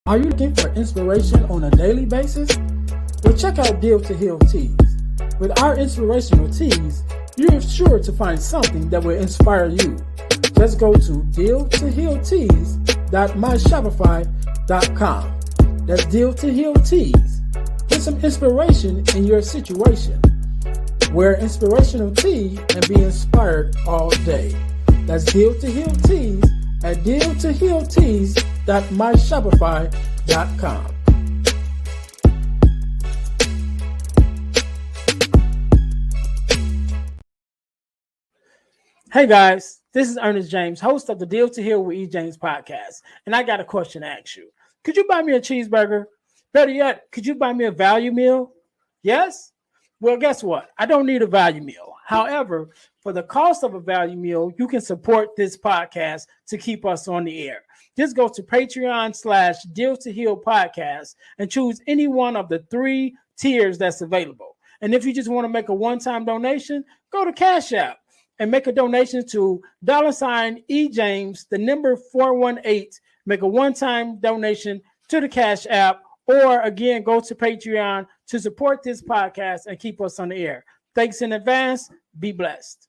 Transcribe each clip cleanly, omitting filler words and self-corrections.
Are you looking for inspiration on a daily basis? Well, check out Deal to Heal Teas. With our inspirational teas, you're sure to find something that will inspire you. Just go to dealtohealteas.myshopify.com. That's Deal to Heal Teas. Get some inspiration in your situation. Wear inspirational tea and be inspired all day. That's Deal to Heal Teas at dealtohealteas.myshopify.com. Hey guys, this is Ernest James, host of the Deal to Heal with E. James podcast, and I got a question to ask you. Could you buy me a cheeseburger? Better yet, could you buy me a value meal? Yes? Well, guess what? I don't need a value meal. However, for the cost of a value meal, you can support this podcast to keep us on the air. Just go to Patreon/Deal to Heal podcast and choose any one of the 3 tiers that's available. And if you just want to make a one-time donation, go to Cash App and make a donation to $EJames, the number 418. Make a one-time donation to the Cash App, or again, go to Patreon to support this podcast and keep us on the air. Thanks in advance. Be blessed.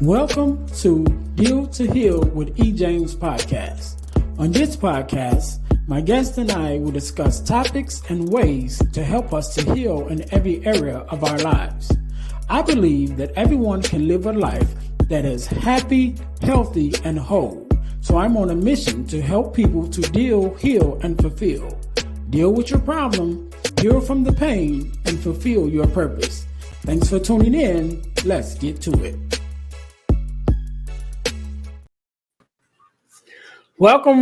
Welcome to Deal to Heal with E. James podcast. On this podcast, my guest and I will discuss topics and ways to help us to heal in every area of our lives. I believe that everyone can live a life that is happy, healthy, and whole. So I'm on a mission to help people to deal, heal, and fulfill. Deal with your problem, heal from the pain, and fulfill your purpose. Thanks for tuning in. Let's get to it. Welcome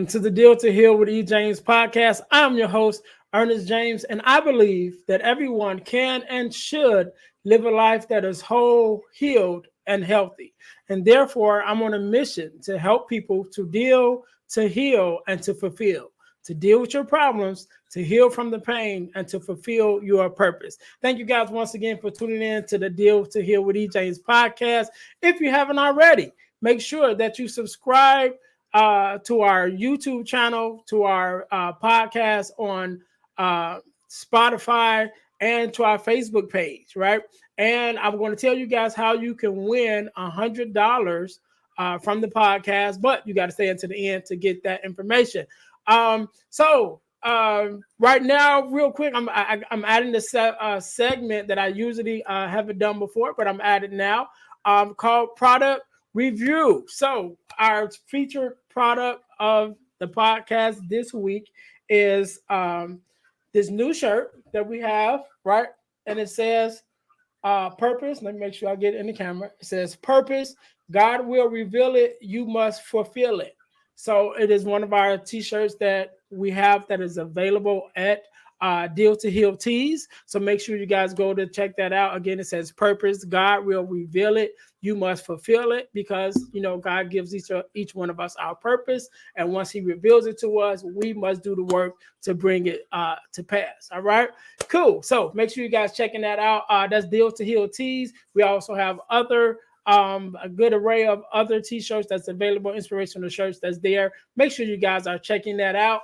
to the Deal to Heal with E. James podcast. I'm your host, Ernest James, and I believe that everyone can and should live a life that is whole, healed, and healthy. And therefore, I'm on a mission to help people to deal, to heal, and to fulfill. To deal with your problems, to heal from the pain, and to fulfill your purpose. Thank you guys once again for tuning in to the Deal to Heal with E. James podcast. If you haven't already, make sure that you subscribe to our YouTube channel, to our podcast on Spotify, and to our Facebook page, right? And I'm going to tell you guys how you can win $100 from the podcast, but you got to stay until the end to get that information. So right now, real quick, I'm adding this segment that I usually haven't done before, but I'm adding now called Product Review. So our featured product of the podcast this week is this new shirt that we have, right? And it says purpose. Let me make sure I get it in the camera. It says purpose. God will reveal it. You must fulfill it. So it is one of our t-shirts that we have that is available at Deal to Heal Teas. So make sure you guys go to check that out. Again, it says purpose. God will reveal it. You must fulfill it, because, you know, God gives each one of us our purpose. And once he reveals it to us, we must do the work to bring it to pass. All right, cool. So make sure you guys checking that out. That's Deal to Heal Teas. We also have other a good array of other t-shirts that's available, inspirational shirts that's there. Make sure you guys are checking that out.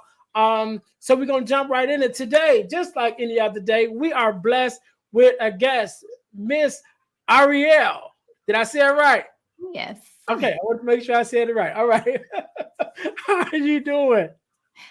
So we're going to jump right in it today. Just like any other day, we are blessed with a guest, Miss Ariel. Did I say it right? Yes. Okay, I want to make sure I said it right. All right. How are you doing?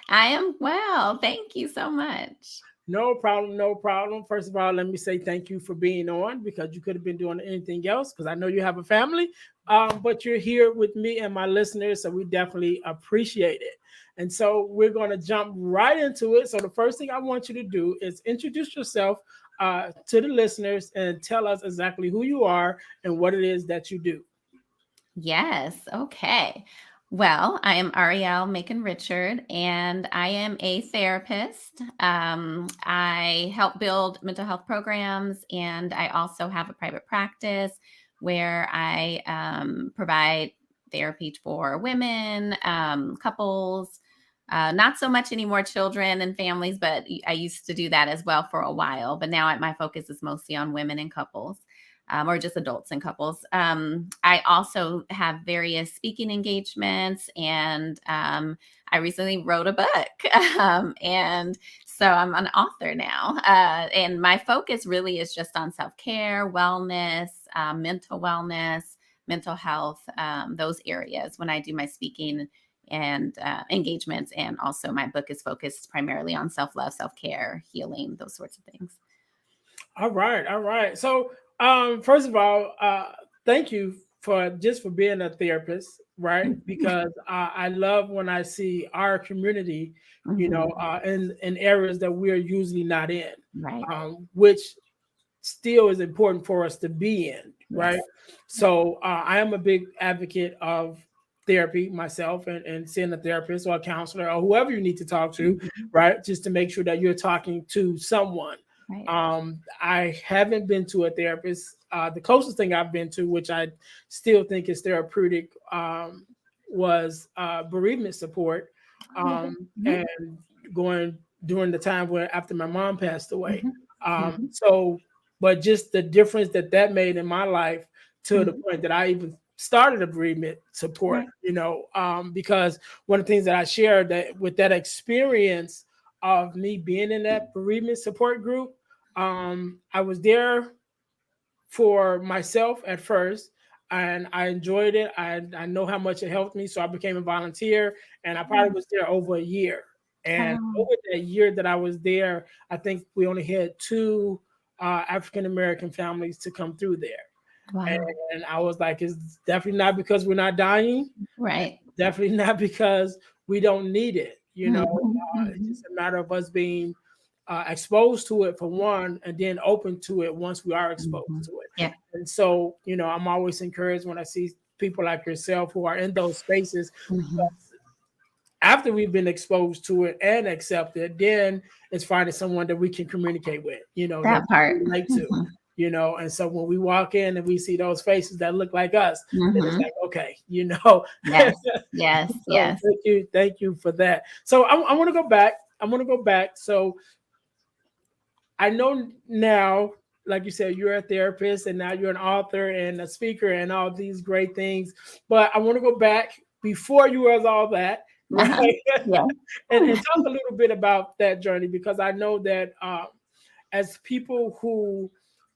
I am well. Thank you so much. No problem. First of all, let me say thank you for being on, because you could have been doing anything else, because I know you have a family, but you're here with me and my listeners, so we definitely appreciate it. And so we're going to jump right into it. So the first thing I want you to do is introduce yourself to the listeners and tell us exactly who you are and what it is that you do. Yes. Okay. Well, I am Ariel Macon-Richard, and I am a therapist. I help build mental health programs, and I also have a private practice where I provide therapy for women, couples, Not so much anymore children and families, but I used to do that as well for a while. But now my focus is mostly on women and couples. Or just adults and couples. I also have various speaking engagements, and I recently wrote a book. And so I'm an author now. And my focus really is just on self-care, wellness, mental health, those areas when I do my speaking and engagements. And also my book is focused primarily on self-love, self-care, healing, those sorts of things. All right, all right. So, first of all, thank you for being a therapist, right? Because I love when I see our community, in areas that we're usually not in, Right. Which still is important for us to be in, right? Yes. So, I am a big advocate of therapy myself, and seeing a therapist or a counselor or whoever you need to talk to, right? Just to make sure that you're talking to someone. Right. I haven't been to a therapist. The closest thing I've been to, which I still think is therapeutic, was bereavement support, and going during the time after my mom passed away. So, but just the difference that made in my life to the point that I even started a bereavement support, because one of the things that I shared that with that experience of me being in that bereavement support group, I was there for myself at first, and I enjoyed it. I know how much it helped me, so I became a volunteer, and I probably was there over a year. And over that year that I was there, I think we only had 2 African American families to come through there. Wow. And I was like, it's definitely not because we're not dying. Right. Definitely not because we don't need it. It's just a matter of us being exposed to it for one, and then open to it once we are exposed to it. Yeah. And so, I'm always encouraged when I see people like yourself who are in those spaces. After we've been exposed to it and accepted, then it's finding someone that we can communicate with, That part. we relate to. And so when we walk in and we see those faces that look like us, then it's like, okay, Yes. Yes. So Yes. thank you for that. So I want to go back. So I know now, like you said, you're a therapist, and now you're an author and a speaker and all these great things. But I want to go back before you was all that, right? Yeah. and talk a little bit about that journey, because I know that as people who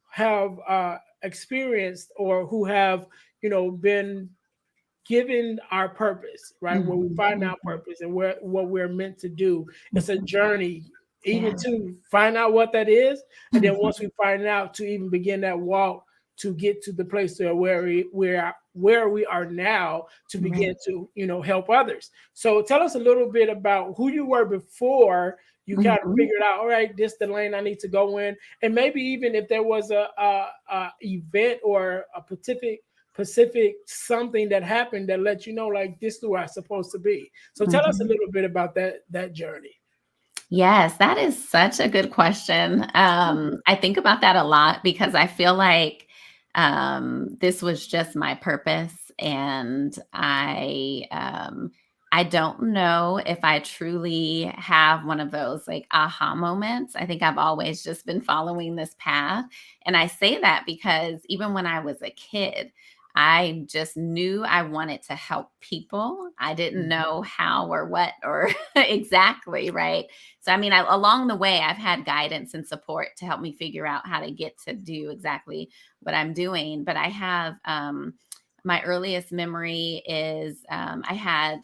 have experienced, or who have, been given our purpose, right? When we find our purpose and what we're meant to do, it's a journey, even to find out what that is. And then once we find out, to even begin that walk to get to the place where we are now, to begin to, help others. So tell us a little bit about who you were before you kind of figured out, all right, this is the lane I need to go in. And maybe even if there was a event or a specific something that happened that let you know, like, this is where I'm supposed to be. So tell us a little bit about that journey. Yes, that is such a good question. I think about that a lot because I feel like this was just my purpose, and I don't know if I truly have one of those like aha moments. I think I've always just been following this path. And I say that because even when I was a kid, I just knew I wanted to help people. I didn't know how or what or exactly, right? So, I mean, along the way, I've had guidance and support to help me figure out how to get to do exactly what I'm doing. But I have my earliest memory is I had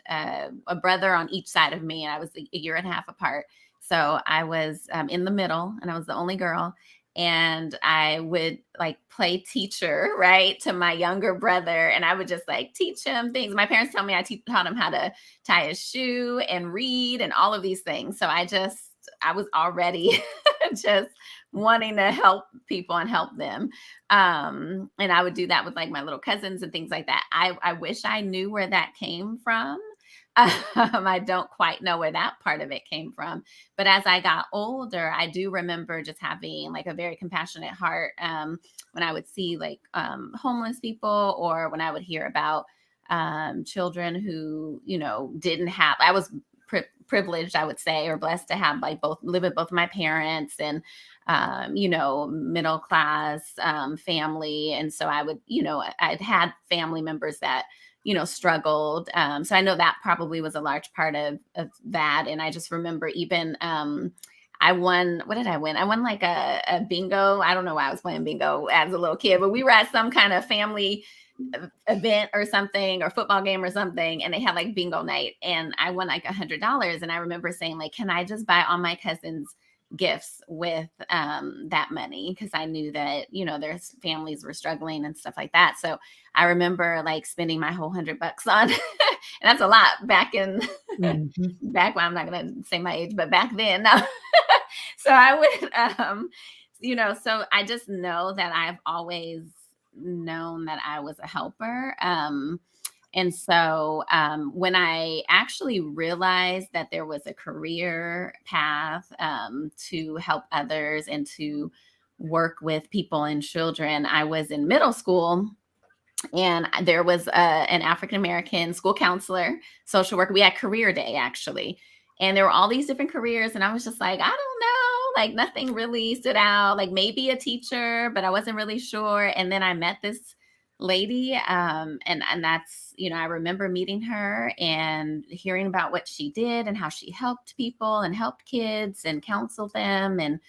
a brother on each side of me, and I was a year and a half apart. So I was in the middle, and I was the only girl. And I would like play teacher, right, to my younger brother. And I would just like teach him things. My parents tell me I taught him how to tie his shoe and read and all of these things. So I was already just wanting to help people and help them. And I would do that with like my little cousins and things like that. I wish I knew where that came from. I don't quite know where that part of it came from. But as I got older, I do remember just having like a very compassionate heart when I would see like homeless people, or when I would hear about children who, didn't have, I was privileged, I would say, or blessed to have like live with both my parents and, middle class family. And so I would, I'd had family members that, struggled. So I know that probably was a large part of that. And I just remember even, I won, what did I win? I won like a bingo. I don't know why I was playing bingo as a little kid, but we were at some kind of family event or something, or football game or something, and they had like bingo night, and I won like $100. And I remember saying like, can I just buy all my cousins gifts with that money? Because I knew that, their families were struggling and stuff like that. So I remember like spending my whole $100 on, and that's a lot back in, back when, I'm not going to say my age, but back then. So I would, so I just know that I've always known that I was a helper. And so when I actually realized that there was a career path to help others and to work with people and children, I was in middle school. And there was an African-American school counselor, social worker. We had career day, actually. And there were all these different careers. And I was just like, I don't know, like nothing really stood out, like maybe a teacher, but I wasn't really sure. And then I met this lady. And that's, I remember meeting her and hearing about what she did and how she helped people and helped kids and counseled them. And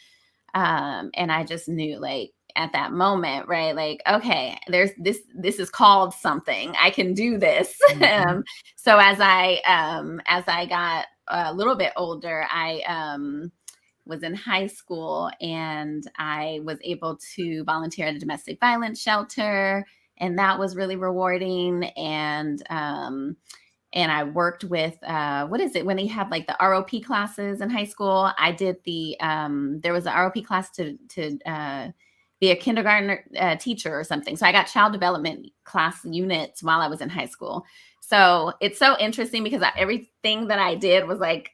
I just knew, like, at that moment, right? Like, okay, there's this is called something. I can do this. So as I got a little bit older, I was in high school, and I was able to volunteer at a domestic violence shelter, and that was really rewarding. And I worked with, what is it, when they have like the ROP classes in high school? I did there was an ROP class to be a kindergarten teacher or something. So I got child development class units while I was in high school. So it's so interesting because everything that I did was like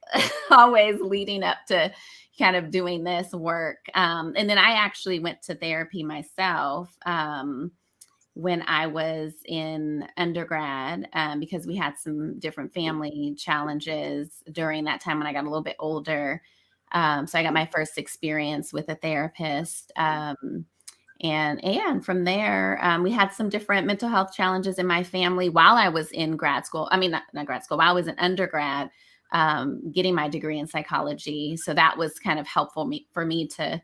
always leading up to kind of doing this work. And then I actually went to therapy myself when I was in undergrad, because we had some different family challenges during that time when I got a little bit older. So I got my first experience with a therapist. And from there, we had some different mental health challenges in my family while I was in grad school. I mean, not grad school, while I was in undergrad, getting my degree in psychology. So that was kind of helpful for me to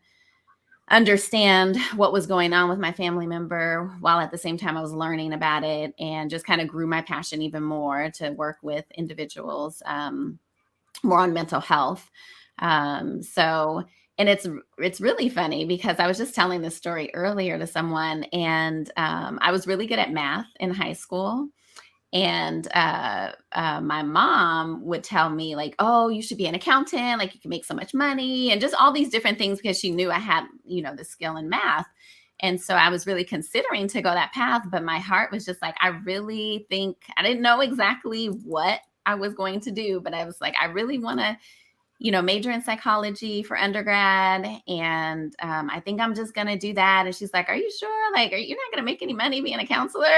understand what was going on with my family member, while at the same time I was learning about it, and just kind of grew my passion even more to work with individuals more on mental health. And it's really funny because I was just telling this story earlier to someone, and I was really good at math in high school. And my mom would tell me like, oh, you should be an accountant, like you can make so much money, and just all these different things, because she knew I had, the skill in math. And so I was really considering to go that path, but my heart was just like, I really think, I didn't know exactly what I was going to do, but I was like, I really want to, major in psychology for undergrad. And I think I'm just going to do that. And she's like, are you sure? Like, you're not going to make any money being a counselor?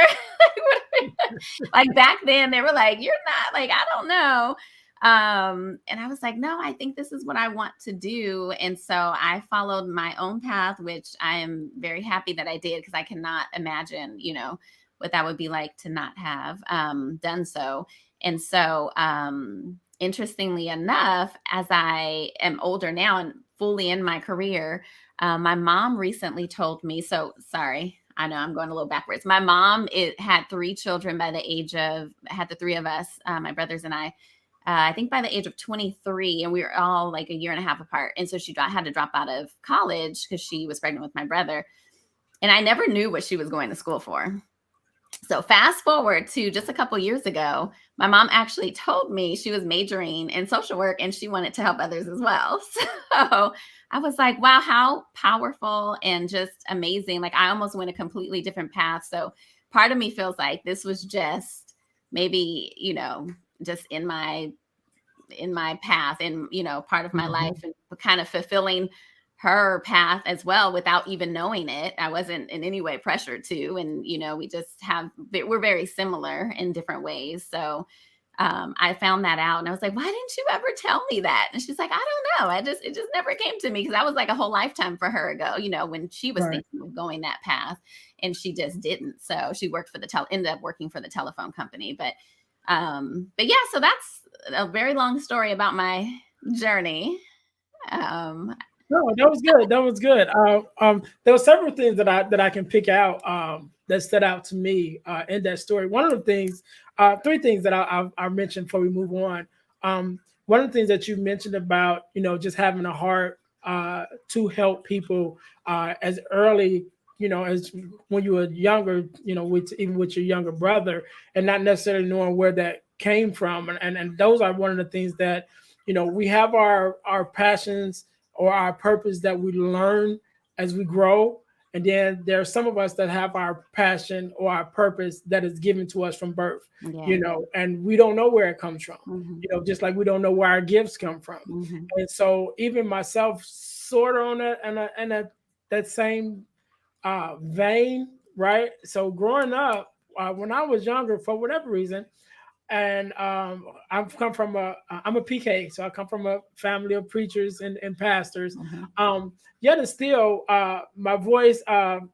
Like back then they were like, you're not, like, I don't know. And I was like, no, I think this is what I want to do. And so I followed my own path, which I am very happy that I did, because I cannot imagine, what that would be like to not have done so. And so, interestingly enough, as I am older now and fully in my career, my mom recently told me, so sorry, I know I'm going a little backwards. My mom had 3 children by the age of, had the 3 of us, my brothers and I think by the age of 23, and we were all like a year and a half apart. And so she had to drop out of college because she was pregnant with my brother. And I never knew what she was going to school for. So fast forward to just a couple years ago, my mom actually told me she was majoring in social work and she wanted to help others as well. So I was like, wow, how powerful and just amazing. Like I almost went a completely different path. So part of me feels like this was just maybe, just in my path and, part of my life, and kind of fulfilling her path as well without even knowing it. I wasn't in any way pressured to, and, we just we're very similar in different ways. So I found that out and I was like, why didn't you ever tell me that? And she's like, I don't know. It just never came to me because that was like a whole lifetime for her ago, when she was Right. thinking of going that path and she just didn't. So she worked for ended up working for the telephone company. But yeah, so that's a very long story about my journey. No, that was good. That was good. There were several things that I can pick out that stood out to me in that story. One of the things, three things that I mentioned before we move on. One of the things that you mentioned about just having a heart to help people as early as when you were younger, even with your younger brother, and not necessarily knowing where that came from, and those are one of the things that we have our passions or our purpose that we learn as we grow. And then there are some of us that have our passion or our purpose that is given to us from birth, Yeah. and we don't know where it comes from, just like we don't know where our gifts come from. And so even myself, sort of on that same vein, right? So growing up, when I was younger, for whatever reason, and I've come from I'm a PK, so I come from a family of preachers and pastors. Yet and still, my voice,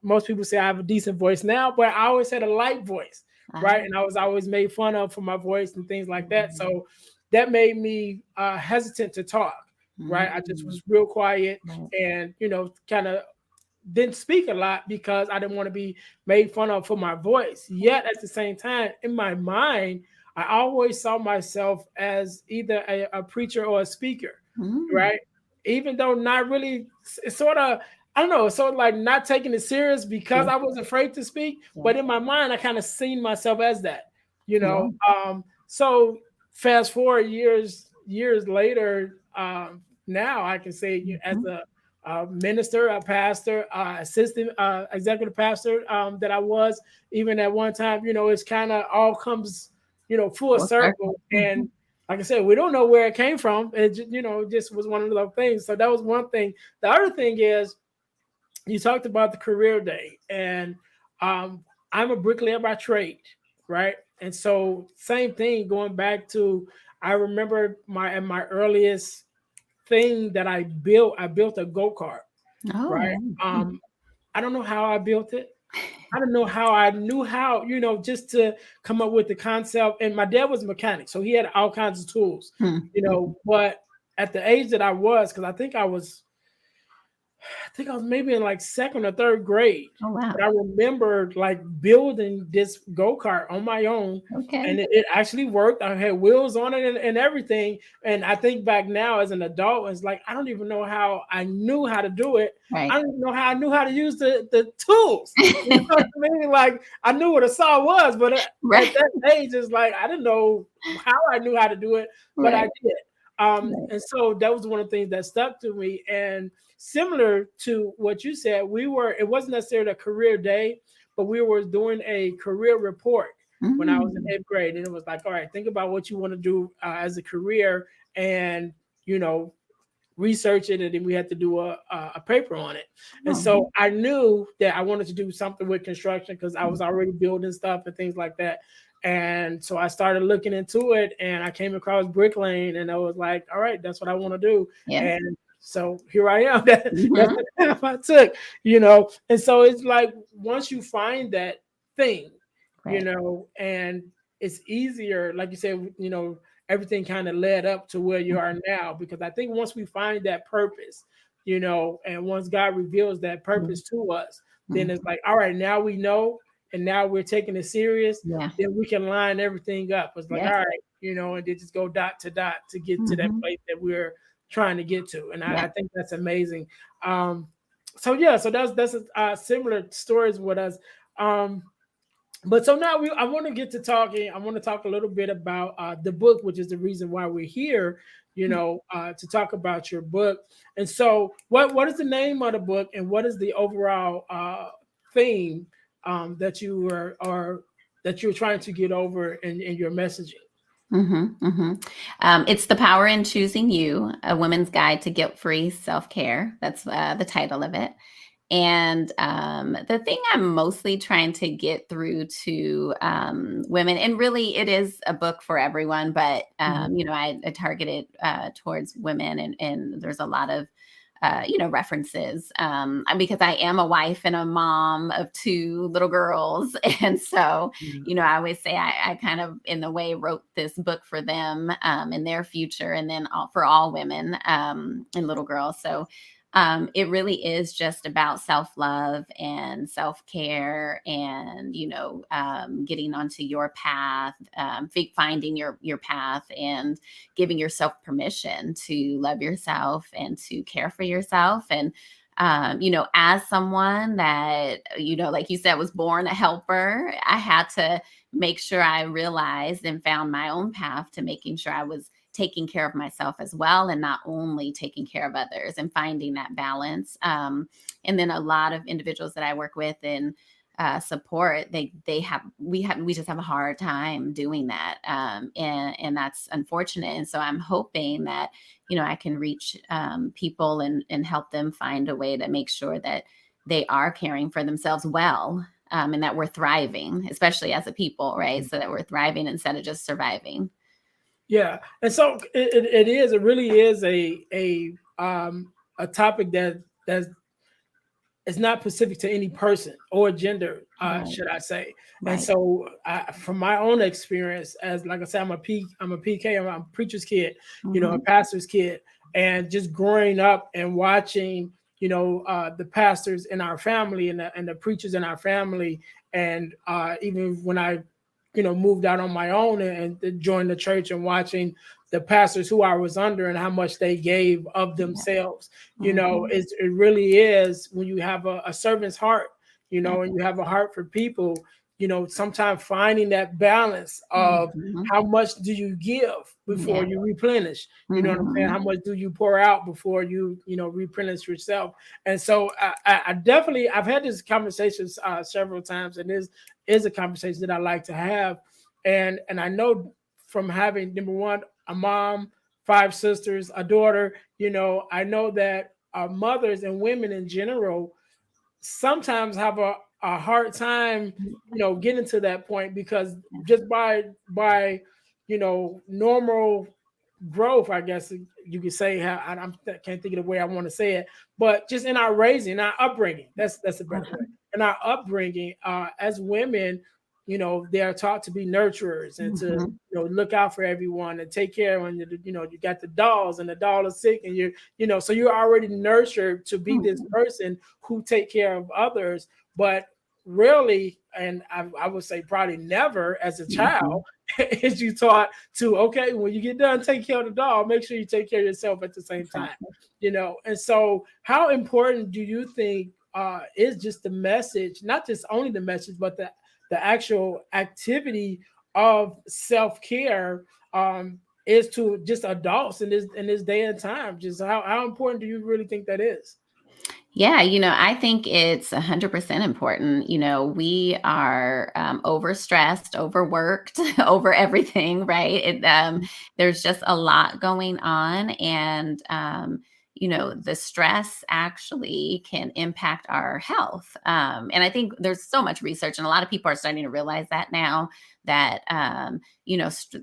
most people say I have a decent voice now, but I always had a light voice, right? And I was always made fun of for my voice and things like that. So that made me hesitant to talk, right? I just was real quiet and, kind of didn't speak a lot because I didn't want to be made fun of for my voice. Yet at the same time, in my mind, I always saw myself as either a preacher or a speaker, right? Even though not really, it's sort of, I don't know, it's sort of like not taking it serious because I was afraid to speak. But in my mind, I kind of seen myself as that, So fast forward years later, now I can say as a minister, a pastor, assistant executive pastor that I was, even at one time, it's kind of all comes full circle. And like I said, we don't know where it came from. It just was one of those things. So that was one thing. The other thing is you talked about the career day, and I'm a bricklayer by trade, right? And so same thing going back to, I remember my earliest thing that I built a go-kart, right? I don't know how I built it. I don't know how I knew how, just to come up with the concept. And my dad was a mechanic, so he had all kinds of tools, but at the age that I was, because I think I was maybe in like second or third grade. Oh, wow. But I remember like building this go-kart on my own. Okay. And it actually worked. I had wheels on it and everything. And I think back now as an adult, it's like, I don't even know how I knew how to do it. Right. I don't even know how I knew how to use the tools. You know what I mean? Like I knew what a saw was, but at that age, it's like, I didn't know how I knew how to do it, but I did. And so that was one of the things that stuck to me. And similar to what you said, it wasn't necessarily a career day, but we were doing a career report when I was in 8th grade. And it was like, all right, think about what you want to do as a career and, research it. And then we had to do a paper on it. And so I knew that I wanted to do something with construction because I was already building stuff and things like that. And so I started looking into it and I came across bricklaying and I was like, all right, that's what I want to do. And so here I am. That's the path I took, And so it's like, once you find that thing, and it's easier, like you said, everything kind of led up to where you are now, because I think once we find that purpose, and once God reveals that purpose to us, then it's like, all right, now we know. And now we're taking it serious, then we can line everything up. It's like, all right, and they just go dot to dot to get to that place that we're trying to get to. And I think that's amazing. So that's similar stories with us. But so now I want to get to talking. I want to talk a little bit about the book, which is the reason why we're here, to talk about your book. And so what is the name of the book and what is the overall theme that you were trying to get over in your messaging? It's The Power in Choosing You, A Woman's Guide to Guilt-Free Self-Care. That's the title of it. And the thing I'm mostly trying to get through to women, and really it is a book for everyone, but Mhm. I target it towards women, and there's a lot of references because I am a wife and a mom of two little girls. And so, Mhm. I always say I kind of, in a way, wrote this book for them in their future, and then for all women and little girls. So it really is just about self-love and self-care, and getting onto your path, finding your path, and giving yourself permission to love yourself and to care for yourself. And as someone that, like you said, was born a helper, I had to make sure I realized and found my own path to making sure I was taking care of myself as well, and not only taking care of others, and finding that balance. And then a lot of individuals that I work with and support, we just have a hard time doing that, and that's unfortunate. And so I'm hoping that I can reach people and help them find a way to make sure that they are caring for themselves well, and that we're thriving, especially as a people, right? So that we're thriving instead of just surviving. Yeah, and so it really is a topic that's it's not specific to any person or gender, Right, should I say? And right. so, from my own experience, as like I said, I'm a PK, I'm a preacher's kid, a Hmm. pastor's kid, and just growing up and watching, the pastors in our family and the preachers in our family, and even when I, moved out on my own and joined the church, and watching the pastors who I was under and how much they gave of Yeah. themselves. Hmm. It really is, when you have a servant's heart, Yeah. and you have a heart for people, sometimes finding that balance of Hmm. how much do you give before Yeah. you replenish. You know what I'm saying? Hmm. How much do you pour out before you replenish yourself? And so I definitely, I've had this conversation several times, and this is a conversation that I like to have. And I know, from having, number one, a mom, five sisters, a daughter, I know that mothers and women in general sometimes have a hard time, getting to that point, because just by normal growth, I guess you could say. How I can't think of the way I want to say it, but just in our raising, our upbringing, that's a better way. In our upbringing, as women, they are taught to be nurturers, and to Hmm. look out for everyone and take care when you got the dolls and the doll is sick, and so you're already nurtured to be this Hmm. person who take care of others. But rarely, and I would say probably never, as a Hmm. child, is you taught to, okay, when you get done take care of the dog, make sure you take care of yourself at the same time. Exactly. And so, how important do you think is just the message, not just only the message, but the actual activity of self-care, is to just adults in this day and time? Just how important do you really think that is? Yeah, I think it's 100% important. We are overstressed, overworked, over everything, right? There's just a lot going on, and the stress actually can impact our health. And I think there's so much research, and a lot of people are starting to realize that now, that the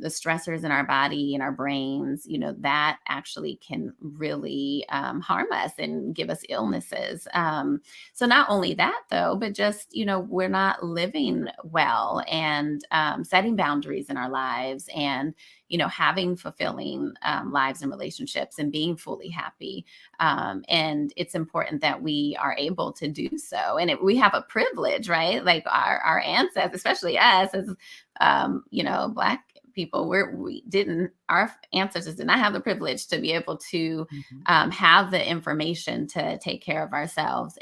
stressors in our body and our brains, that actually can really harm us and give us illnesses. So not only that, though, but just we're not living well, and setting boundaries in our lives, and having fulfilling lives and relationships, and being fully happy. And it's important that we are able to do so, and we have a privilege, right? Like our ancestors, especially us as Black people, our ancestors did not have the privilege to be able to Mhm. have the information to take care of ourselves.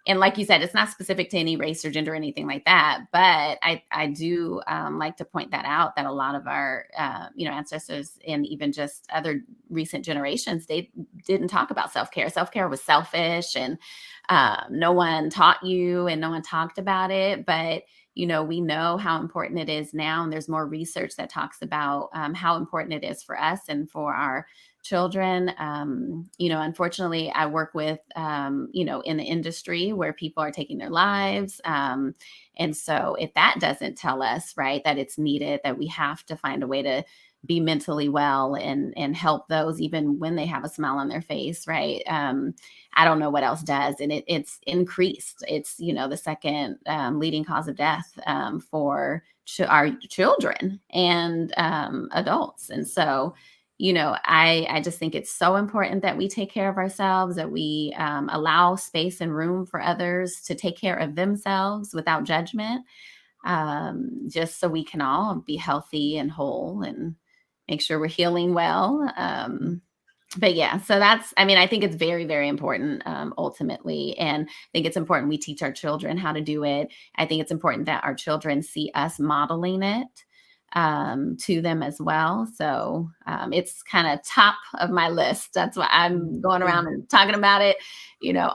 And like you said, it's not specific to any race or gender or anything like that. But I do like to point that out, that a lot of our ancestors, and even just other recent generations, they didn't talk about self-care. Self-care was selfish, and no one taught you, and no one talked about it. But we know how important it is now, and there's more research that talks about how important it is for us and for our children. Unfortunately, I work with, in the industry where people are taking their lives. And so if that doesn't tell us, right, that it's needed, that we have to find a way to be mentally well and help those even when they have a smile on their face, right? I don't know what else does. And it's increased. It's, the second leading cause of death for our children and adults. And so, I just think it's so important that we take care of ourselves, that we allow space and room for others to take care of themselves without judgment, just so we can all be healthy and whole and make sure we're healing well. But yeah, so I think it's very, very important ultimately. And I think it's important we teach our children how to do it. I think it's important that our children see us modeling it to them as well. So it's kind of top of my list. That's why I'm going around and talking about it,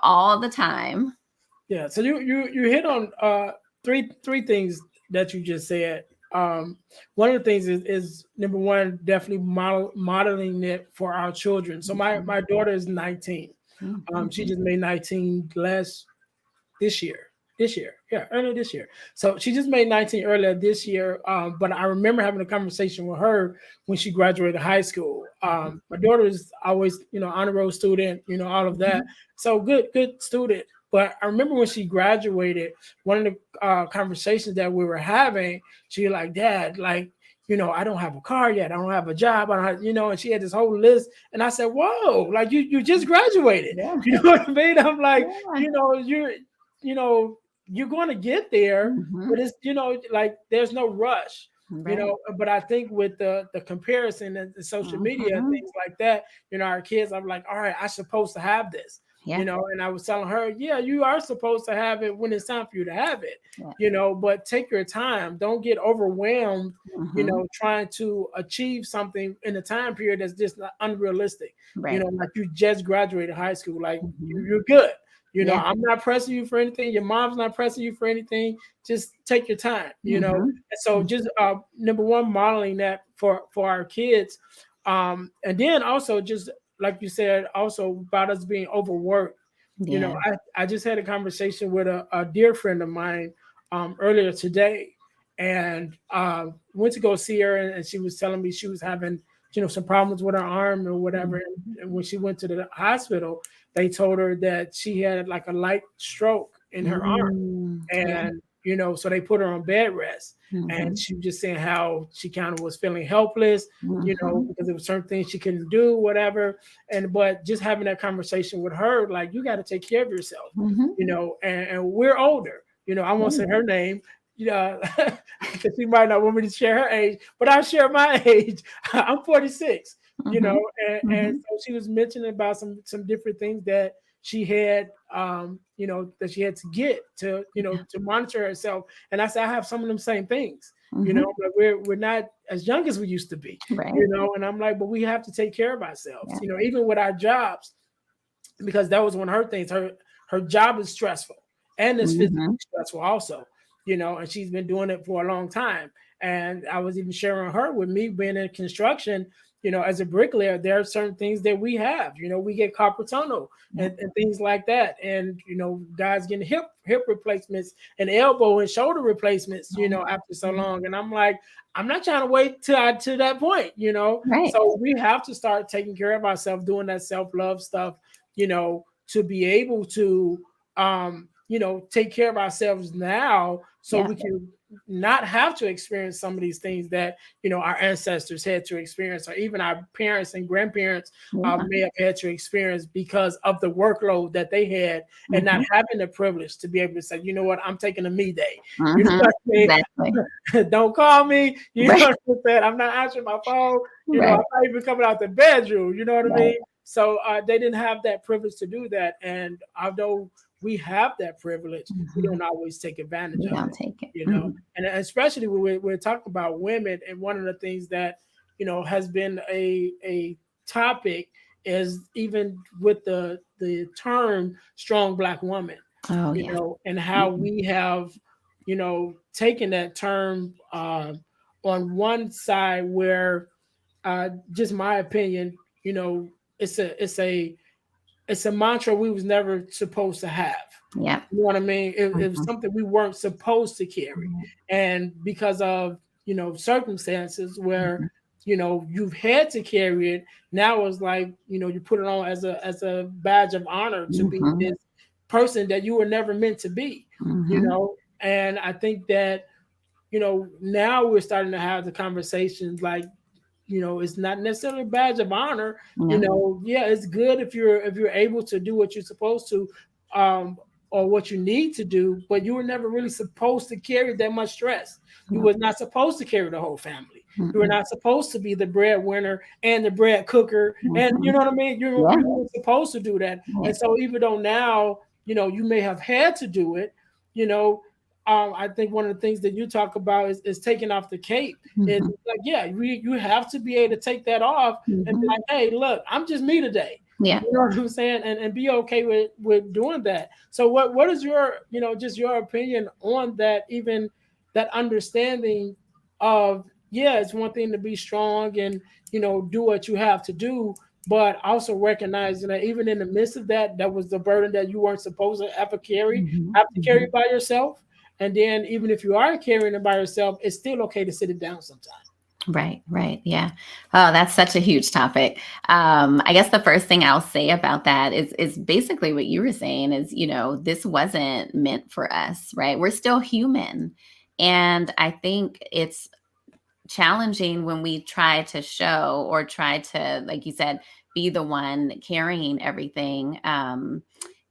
all the time. Yeah. So you hit on three things that you just said. One of the things is number one, definitely modeling it for our children. So my daughter is 19. She just made 19 this year. Earlier this year. So she just made 19 earlier this year. But I remember having a conversation with her when she graduated high school. My daughter is always, honor roll student, all of that. So good student. But I remember when she graduated, one of the conversations that we were having, she was like, Dad, I don't have a car yet. I don't have a job. I don't have, and she had this whole list. And I said, whoa, like you just graduated. Yeah. You know what I mean? I'm like, you're going to get there, but it's, there's no rush, right. But I think with the comparison and the social media and things like that, our kids, I'm like, all right, I'm supposed to have this. Yeah. And I was telling her, yeah, you are supposed to have it when it's time for you to have it, but take your time. Don't get overwhelmed, trying to achieve something in a time period that's just not unrealistic. Right. Like you just graduated high school, like you're good. I'm not pressing you for anything. Your mom's not pressing you for anything. Just take your time, And so just number one, modeling that for our kids. And then also just like you said, also about us being overworked. Yeah. I just had a conversation with a dear friend of mine earlier today, and went to go see her, and she was telling me she was having some problems with her arm or whatever. And when she went to the hospital, they told her that she had like a light stroke in her arm, and so they put her on bed rest. And she was just saying how she kind of was feeling helpless, because there were certain things she couldn't do, whatever. But just having that conversation with her, like, you got to take care of yourself, and we're older, I won't say her name, because she might not want me to share her age, but I'll share my age. I'm 46, and so she was mentioning about some different things that she had, that she had to get to, to monitor herself. And I said, I have some of them same things, but we're not as young as we used to be, right. And I'm like, but we have to take care of ourselves, even with our jobs, because that was one of her things. Her job is stressful, and it's physically stressful also, and she's been doing it for a long time. And I was even sharing her with me being in construction, as a bricklayer, there are certain things that we have, we get carpal tunnel and things like that. And, guys getting hip replacements and elbow and shoulder replacements, after so long. And I'm like, I'm not trying to wait to that point, Right. So we have to start taking care of ourselves, doing that self-love stuff, to be able to, take care of ourselves now, so we can not have to experience some of these things that, our ancestors had to experience, or even our parents and grandparents may have had to experience because of the workload that they had, and not having the privilege to be able to say, you know what, I'm taking a me day. You know what I mean? Exactly. Don't call me. You know what I'm saying? I'm not answering my phone. I'm not even coming out the bedroom. You know what I mean? So they didn't have that privilege to do that. And although we have that privilege, we don't always take advantage of it. And especially when we're talking about women, and one of the things that, has been a topic is even with the term strong Black woman, and how we have, taking that term on one side where, just my opinion, it's a mantra we was never supposed to have. Yeah. You know what I mean? It was Mhm. something we weren't supposed to carry. Mhm. And because of, circumstances where, Mhm. you've had to carry it, now it's like, you put it on as a badge of honor to be Mhm. this person that you were never meant to be, Mhm. And I think that, now we're starting to have the conversations like, it's not necessarily a badge of honor. Yeah. Yeah, it's good if you're able to do what you're supposed to, um, or what you need to do, but you were never really supposed to carry that much stress. You No. was not supposed to carry the whole family. You were Mm-mm. not supposed to be the breadwinner and the bread cooker, and you Mhm. know what I mean. You Yeah. weren't supposed to do that, Right. and so even though now you may have had to do it, you know. I think one of the things that you talk about is taking off the cape. It's Mhm. like, yeah, you have to be able to take that off and be Mhm. like, hey, look, I'm just me today. Yeah. You know what I'm saying? And be okay with doing that. So what is your, just your opinion on that, even that understanding of, yeah, it's one thing to be strong and, do what you have to do, but also recognizing that even in the midst of that, that was the burden that you weren't supposed to ever carry, Mhm. have to carry Mhm. it by yourself. And then even if you are carrying it by yourself, it's still okay to sit it down sometimes. Right, right. Yeah. Oh, that's such a huge topic. I guess the first thing I'll say about that is basically what you were saying is, this wasn't meant for us, right? We're still human. And I think it's challenging when we try to show or try to, like you said, be the one carrying everything.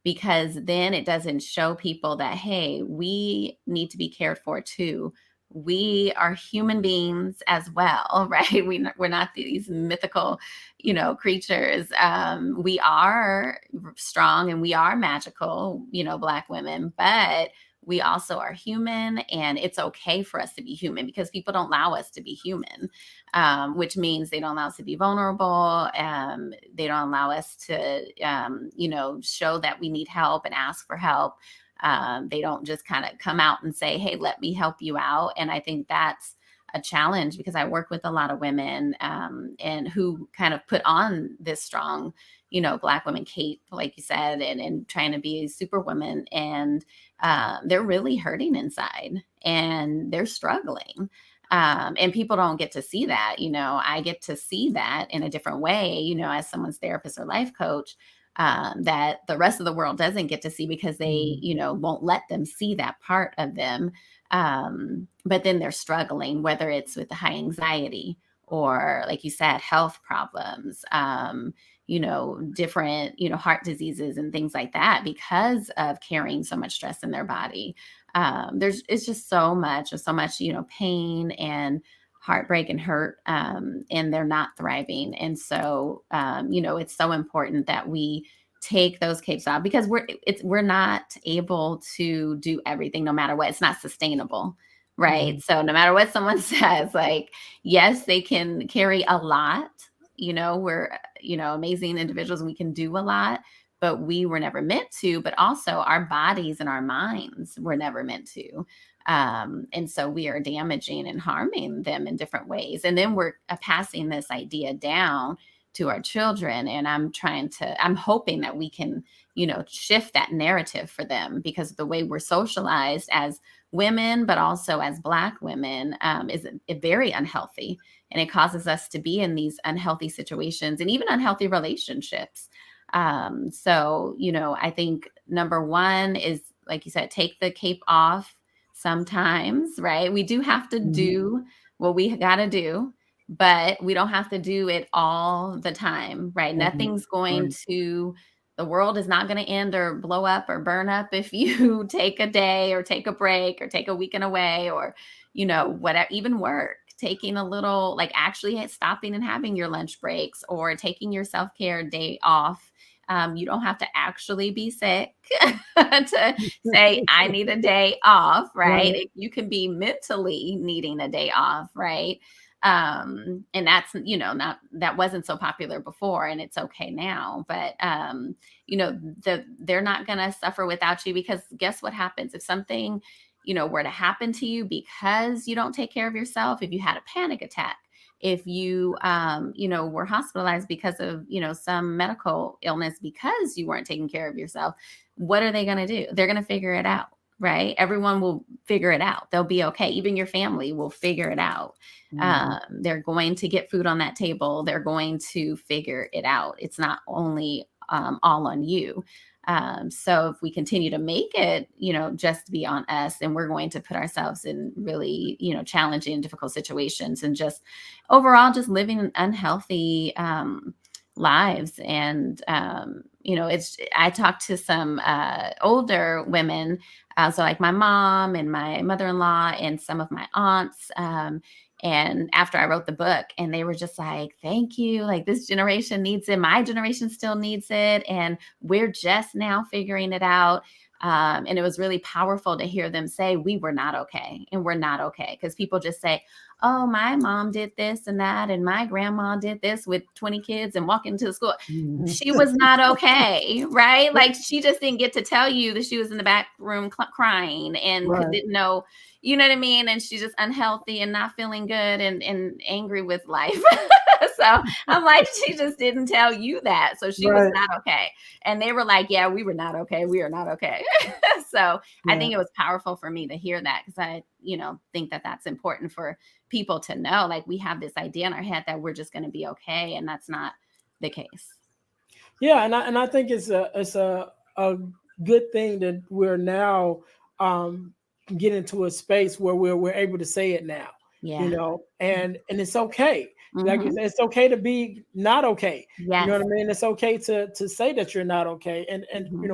Because then it doesn't show people that, hey, we need to be cared for too. We are human beings as well, right? We're not these mythical, creatures. We are strong and we are magical, Black women, but we also are human, and it's okay for us to be human because people don't allow us to be human, which means they don't allow us to be vulnerable. They don't allow us to, show that we need help and ask for help. They don't just kind of come out and say, hey, let me help you out. And I think that's a challenge because I work with a lot of women, and who kind of put on this strong, Black women cape, like you said, and trying to be a superwoman. And they're really hurting inside and they're struggling. And people don't get to see that. I get to see that in a different way, as someone's therapist or life coach, that the rest of the world doesn't get to see because they, won't let them see that part of them. But then they're struggling, whether it's with the high anxiety or, like you said, health problems, different, heart diseases and things like that because of carrying so much stress in their body. It's just so much, pain and heartbreak and hurt, and they're not thriving. And so, it's so important that we take those capes off because we're not able to do everything no matter what. It's not sustainable. Right. Mhm. So no matter what someone says, like, yes, they can carry a lot. We're, amazing individuals and we can do a lot, but we were never meant to, but also our bodies and our minds were never meant to. And so we are damaging and harming them in different ways. And then we're passing this idea down to our children. And I'm hoping that we can, shift that narrative for them because the way we're socialized as women, but also as Black women, is very unhealthy. And it causes us to be in these unhealthy situations and even unhealthy relationships. So, I think number one is, like you said, take the cape off sometimes, right? We do have to Mhm. do what we got to do, but we don't have to do it all the time, right? Mhm. Nothing's going Right. to, the world is not going to end or blow up or burn up if you take a day or take a break or take a weekend away or, whatever, even work, taking a little, like actually stopping and having your lunch breaks or taking your self-care day off. You don't have to actually be sick to say, I need a day off, right? Right. You can be mentally needing a day off, right? And that's, not, that wasn't so popular before and it's okay now, but, they're not going to suffer without you because guess what happens if something, were to happen to you because you don't take care of yourself, if you had a panic attack, if you, were hospitalized because of, some medical illness because you weren't taking care of yourself, what are they going to do? They're going to figure it out, right? Everyone will figure it out. They'll be okay. Even your family will figure it out. They're going to get food on that table. They're going to figure it out. It's not only all on you. So if we continue to make it, just be on us, and we're going to put ourselves in really, challenging, difficult situations, and just overall just living unhealthy lives. And, I talked to some older women, so like my mom and my mother-in-law and some of my aunts, and after I wrote the book, and they were just like, thank you. Like, this generation needs it. My generation still needs it. And we're just now figuring it out. And it was really powerful to hear them say, we were not okay. And we're not okay. Because people just say, oh, my mom did this and that, and my grandma did this with 20 kids and walking to the school. She was not okay, right? Like, she just didn't get to tell you that she was in the back room crying and didn't know, you know what I mean? And she's just unhealthy and not feeling good and angry with life. So I'm like, she just didn't tell you that. So she was not okay. And they were like, yeah, we were not okay. We are not okay. So I think it was powerful for me to hear that, because I, think that that's important for people to know. Like, we have this idea in our head that we're just going to be okay. And that's not the case. Yeah. And I think it's a good thing that we're now getting to a space where we're able to say it now, and it's okay. Like, it's okay to be not okay. Yes. You know what I mean? It's okay to say that you're not okay. And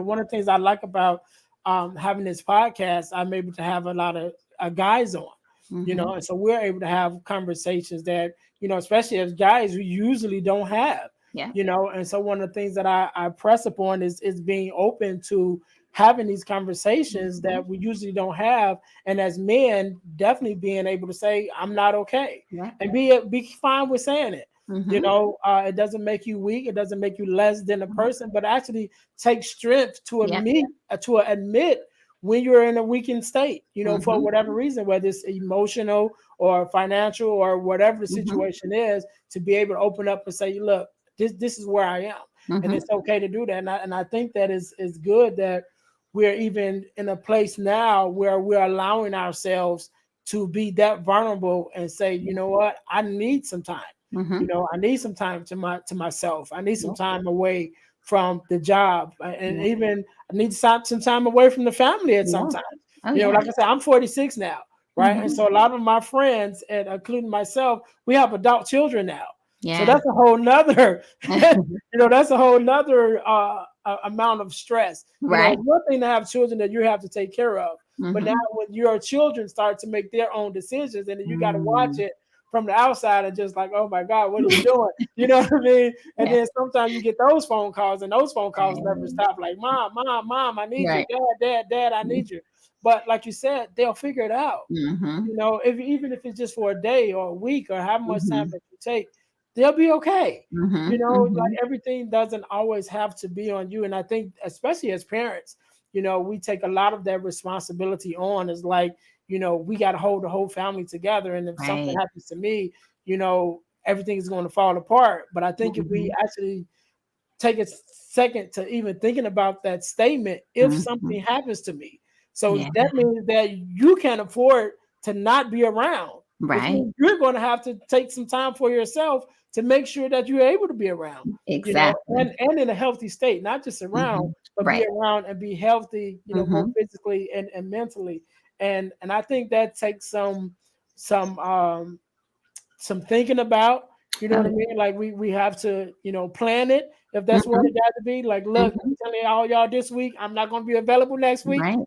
one of the things I like about having this podcast, I'm able to have a lot of guys on, and so we're able to have conversations that, especially as guys, we usually don't have. Yeah. And so one of the things that I press upon is being open to having these conversations that we usually don't have. And as men, definitely being able to say, I'm not okay, and be fine with saying it. It doesn't make you weak. It doesn't make you less than a person, but actually take strength to admit when you're in a weakened state, for whatever reason, whether it's emotional or financial or whatever the situation is, to be able to open up and say, look, this is where I am. And it's okay to do that. And I think that is good that we're even in a place now where we're allowing ourselves to be that vulnerable and say, you know what, I need some time. I need some time to myself. I need some time away from the job, and even I need some time away from the family at some times. Like I said, I'm 46 now, right? And so a lot of my friends, and including myself, we have adult children now. So that's a whole nother, that's a whole nother amount of stress. It's one thing to have children that you have to take care of, but now when your children start to make their own decisions, and then you got to watch it from the outside and just like, oh my God, what are you doing? You know what I mean? And then sometimes you get those phone calls, and those phone calls never stop. Like, mom, I need you. Dad, I need you. But like you said, they'll figure it out. Even if it's just for a day or a week or how much time that you take, they'll be okay. Like, everything doesn't always have to be on you. And I think, especially as parents, we take a lot of that responsibility on. It's like, we got to hold the whole family together. And if something happens to me, everything is going to fall apart. But I think if we actually take a second to even thinking about that statement, if something happens to me, so that means that you can afford to not be around. You're going to have to take some time for yourself to make sure that you're able to be around, and in a healthy state, not just around, but be around and be healthy, both physically and mentally. And I think that takes some thinking about, what I mean? Like, we have to, plan it. If that's what it got to be, like, look, I'm telling all y'all this week, I'm not going to be available next week. And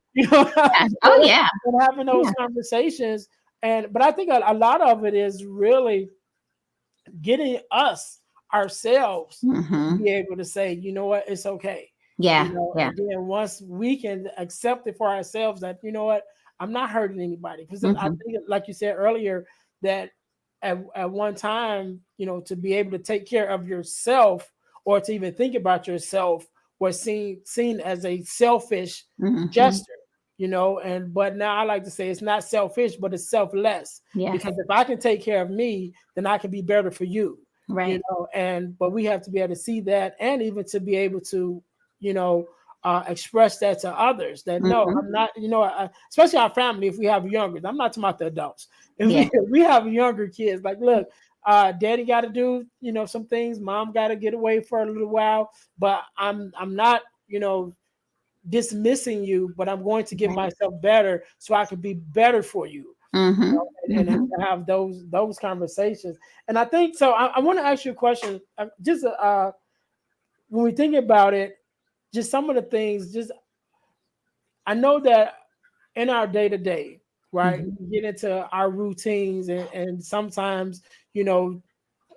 having those conversations. But I think a lot of it is really getting ourselves to be able to say, you know what, it's okay. And then once we can accept it for ourselves that, you know what, I'm not hurting anybody. Because I think, like you said earlier, that at one time, to be able to take care of yourself, or to even think about yourself, was seen as a selfish gesture. but now I like to say it's not selfish, but it's selfless. Yes. Because if I can take care of me, then I can be better for you. Right. But we have to be able to see that, and even to be able to, you know, express that to others, that no, Mm-hmm. I'm not, especially our family. If we have younger, I'm not talking about the adults. If Yeah. we have younger kids, like, look, daddy got to do, some things. Mom got to get away for a little while, but I'm not, dismissing you, but I'm going to get Right. myself better so I can be better for you. Mm-hmm. And Mm-hmm. have those conversations. And I think so. I want to ask you a question. Just when we think about it, just some of the things. Just I know that in our day to day, right, Mm-hmm. we get into our routines, and sometimes, you know,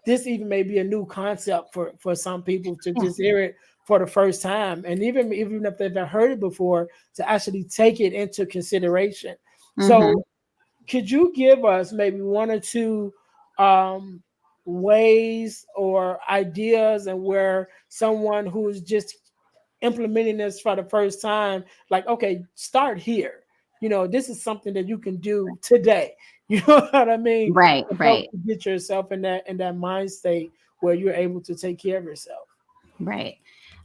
this even may be a new concept for some people to Yeah. just hear it for the first time, and even if they've heard it before, to actually take it into consideration. Mm-hmm. So could you give us maybe one or two um, ways or ideas, and where someone who's just implementing this for the first time, like, okay, start here. This is something that you can do today. You know what I mean? Right. To help Right. you get yourself in that mind state where you're able to take care of yourself. Right.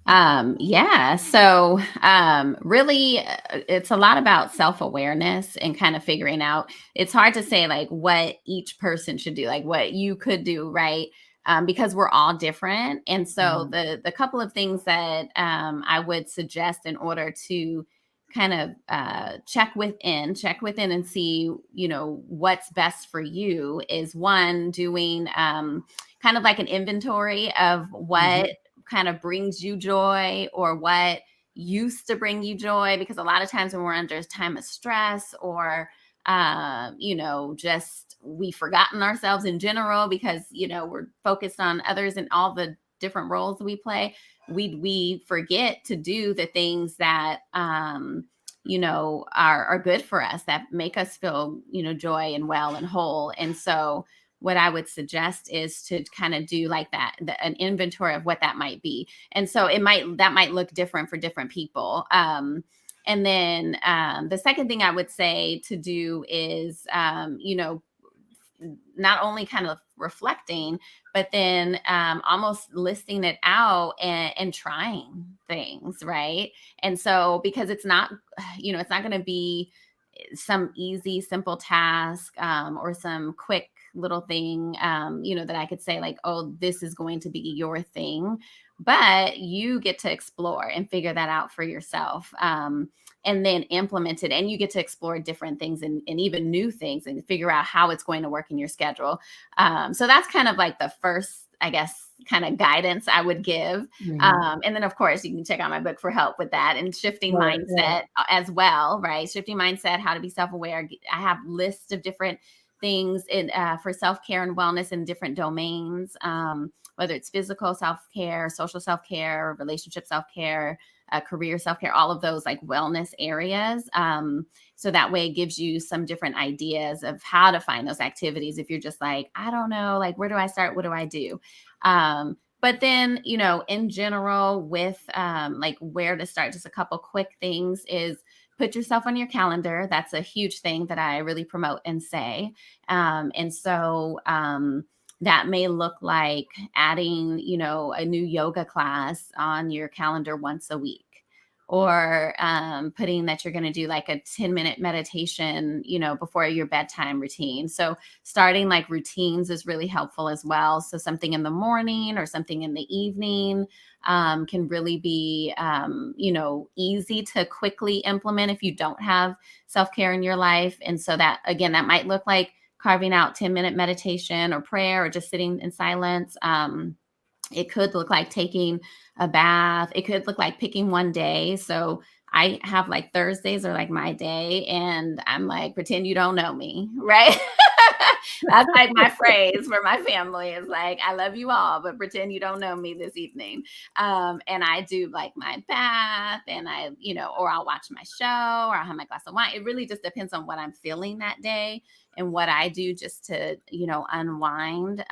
Yeah. So, really, it's a lot about self-awareness and kind of figuring out. It's hard to say like what each person should do, like what you could do, right? Because we're all different. And so Mhm. the couple of things that I would suggest in order to kind of check within and see, what's best for you is one, doing kind of like an inventory of what Mhm. kind of brings you joy or what used to bring you joy, because a lot of times when we're under a time of stress or just we've forgotten ourselves in general because we're focused on others and all the different roles we play, we forget to do the things that are good for us, that make us feel joy and well and whole. And so what I would suggest is to kind of do like that, an inventory of what that might be. And so that might look different for different people. And then the second thing I would say to do is, not only kind of reflecting, but then almost listing it out and trying things, right? And so because it's not, it's not going to be some easy, simple task or some quick little thing, that I could say like, oh, this is going to be your thing. But you get to explore and figure that out for yourself. And then implement it, and you get to explore different things and even new things and figure out how it's going to work in your schedule. So that's kind of like the first, I guess, kind of guidance I would give. Mhm. And then of course you can check out my book for help with that, and shifting Right, right. mindset as well, right? Shifting mindset, how to be self-aware. I have lists of different things for self-care and wellness in different domains, whether it's physical self-care, social self-care, relationship self-care, career self-care, all of those like wellness areas. So that way it gives you some different ideas of how to find those activities. If you're just like, I don't know, like, where do I start? What do I do? But then, in general with like where to start, just a couple quick things is put yourself on your calendar. That's a huge thing that I really promote and say. And so, that may look like adding, a new yoga class on your calendar once a week, or putting that you're going to do like a 10-minute meditation, before your bedtime routine. So starting like routines is really helpful as well. So something in the morning or something in the evening can really be, easy to quickly implement if you don't have self-care in your life. And so that, again, that might look like carving out 10-minute meditation or prayer or just sitting in silence. It could look like taking a bath. It could look like picking one day. So I have like Thursdays are like my day, and I'm like, pretend you don't know me, right? That's like my phrase for my family is like, I love you all, but pretend you don't know me this evening. And I do like my bath, and or I'll watch my show, or I'll have my glass of wine. It really just depends on what I'm feeling that day and what I do just to, unwind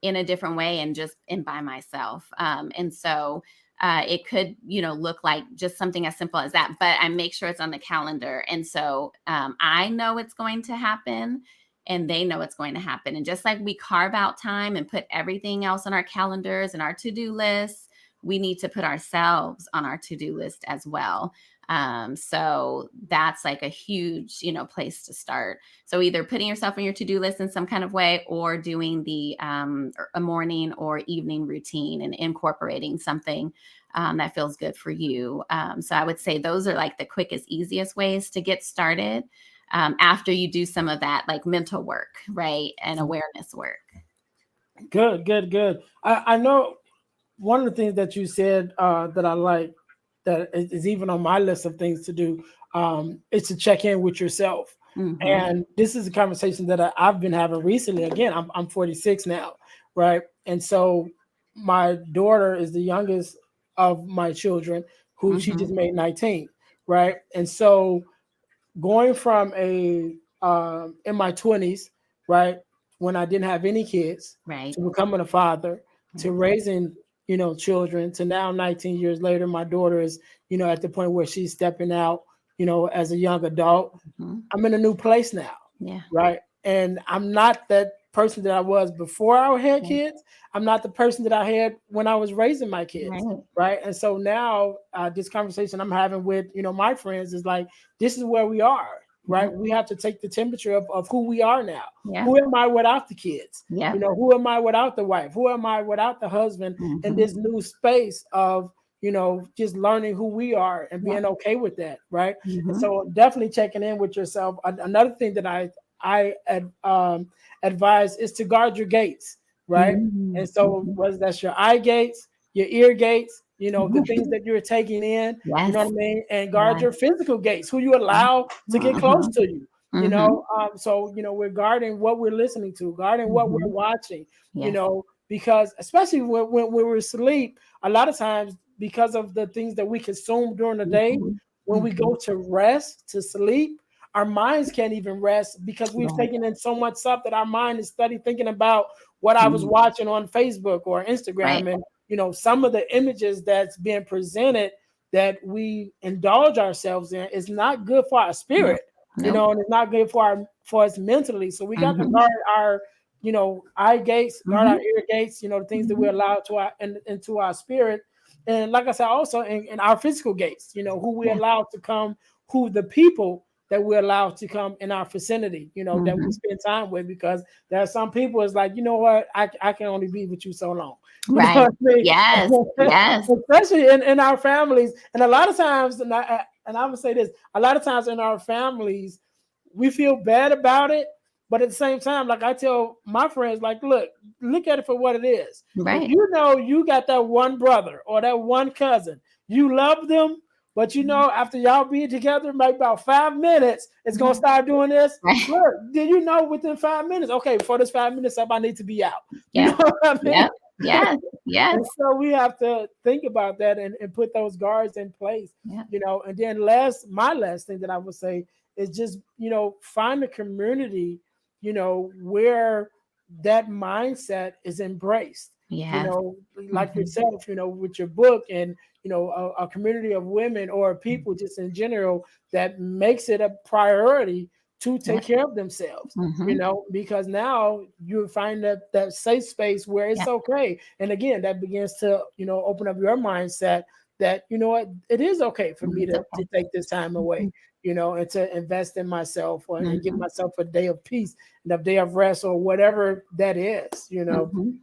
in a different way and just by myself. And so It could, look like just something as simple as that, but I make sure it's on the calendar. And so I know it's going to happen and they know it's going to happen. And just like we carve out time and put everything else on our calendars and our to-do lists, we need to put ourselves on our to-do list as well. So that's like a huge, place to start. So either putting yourself on your to-do list in some kind of way or doing a morning or evening routine and incorporating something that feels good for you. So I would say those are like the quickest, easiest ways to get started after you do some of that like mental work, right? And awareness work. Good. I know one of the things that you said that I like that is even on my list of things to do is to check in with yourself. Mm-hmm. And this is a conversation that I've been having recently. Again, I'm 46 now, right? And so my daughter is the youngest of my children, who she just made 19, right? And so going from in my 20s, right, when I didn't have any kids, right, to becoming a father, to raising children, to now 19 years later, my daughter is at the point where she's stepping out as a young adult. I'm in a new place now, right? And I'm not that person that I was before I had kids. I'm not the person that I had when I was raising my kids, right? And so now this conversation I'm having with my friends is like, this is where we are, right? We have to take the temperature of who we are now. Who am I without the kids? Who am I without the wife? Who am I without the husband? In this new space of just learning who we are and being okay with that, right? And so definitely checking in with yourself. Another thing that I advise is to guard your gates, right? And so whether that's your eye gates, your ear gates, the things that you're taking in, you know what I mean? And guard your physical gates, who you allow to get close to you. So we're guarding what we're listening to, guarding what we're watching, because especially when we're asleep, a lot of times because of the things that we consume during the day, when we go to rest, to sleep, our minds can't even rest because we've taken in so much stuff that our mind is thinking about what I was watching on Facebook or Instagram. And, some of the images that's being presented that we indulge ourselves in is not good for our spirit, and it's not good for us mentally. So we got to guard our, eye gates, guard our ear gates, the things that we allow into our spirit. And like I said, also in our physical gates, who we allow to come, who the people that we're allowed to come in our vicinity, that we spend time with, because there are some people it's like, what, I can only be with you so long. Right. I mean? Yes. Especially in our families. And a lot of times, and I would say this, a lot of times in our families, we feel bad about it. But at the same time, like I tell my friends, like, look at it for what it is. Right. You got that one brother or that one cousin. You love them, but after y'all being together, maybe about 5 minutes, it's gonna start doing this. Right. Look, did within 5 minutes? Okay, before this 5 minutes up, I need to be out. You know what I mean? Yes. And so we have to think about that and put those guards in place. And then my last thing that I would say is just find a community where that mindset is embraced. Like yourself, with your book, and a community of women or people just in general that makes it a priority to take care of themselves, because now you find that safe space where it's okay. And again, that begins to open up your mindset that what, it is okay for me to take this time away, and to invest in myself, or and give myself a day of peace and a day of rest, or whatever that is,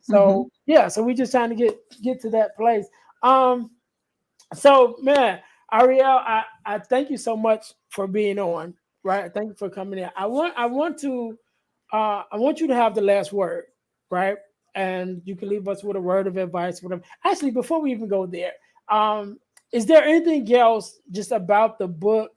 So so we just trying to get to that place. So man, Ariel, I thank you so much for being on. Right, thank you for coming in. I want you to have the last word, right? And you can leave us with a word of advice, whatever. Actually, before we even go there, is there anything else just about the book,